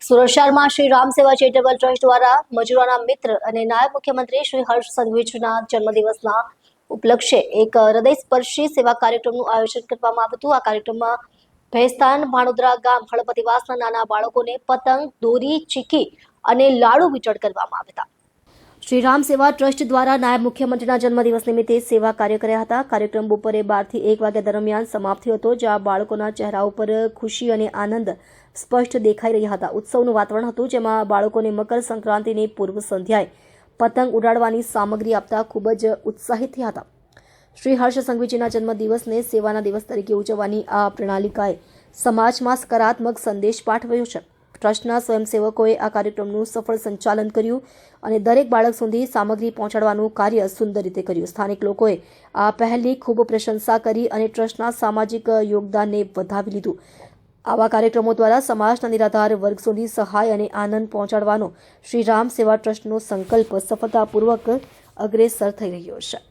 સુરત શહેરમાં શ્રી રામ સેવા charitable trust દ્વારા મજૂરોના મિત્ર અને નાયબ મુખ્યમંત્રી શ્રી હર્ષ સંઘવીના જન્મદિવસના ઉપલક્ષે એક હૃદયસ્પર્શી સેવા કાર્યક્રમનું આયોજન કરવામાં આવ્યું હતું। આ કાર્યક્રમમાં ભેસ્તાન ભાણોદરા ગામ હળપતિવાસના નાના બાળકોને પતંગ, દોરી, ચીકી અને લાડુ વિતરણ કરવામાં આવ્યા હતા। શ્રી રામ સેવા ટ્રસ્ટ દ્વારા નાયબ મુખ્યમંત્રીના જન્મદિવસ નિમિત્તે સેવા કાર્ય કર્યા હતા। કાર્યક્રમ બપોરે 12 થી 1 વાગ્યા દરમિયાન સમાપ્ત થયો હતો, જ્યાં બાળકોના ચહેરા ઉપર ખુશી અને આનંદ સ્પષ્ટ દેખાઈ રહ્યા હતા। ઉત્સવનું વાતાવરણ હતું, જેમાં બાળકોને મકર સંક્રાંતિની પૂર્વ સંધ્યાએ પતંગ ઉડાડવાની સામગ્રી આપતા ખૂબ જ ઉત્સાહિત થયા હતા। શ્રી હર્ષ સંઘવીજીના જન્મદિવસને સેવાના દિવસ તરીકે ઉજવવાની આ પ્રણાલિકાએ સમાજમાં સકારાત્મક સંદેશ પાઠવ્યો છે। ટ્રસ્ટના સ્વયંસેવકોએ આ કાર્યક્રમનું સફળ સંચાલન કર્યું અને દરેક બાળક સુધી સામગ્રી પહોંચાડવાનું કાર્ય સુંદર રીતે કર્યું। સ્થાનિક લોકોએ આ પહેલની ખૂબ પ્રશંસા કરી અને ટ્રસ્ટના સામાજિક યોગદાનને વધાવી લીધું। આવા કાર્યક્રમો દ્વારા સમાજના નિરાધાર વર્ગ સુધી સહાય અને આનંદ પહોંચાડવાનો શ્રી રામ સેવા ટ્રસ્ટનો સંકલ્પ સફળતાપૂર્વક અગ્રેસર થઈ રહ્યો છે।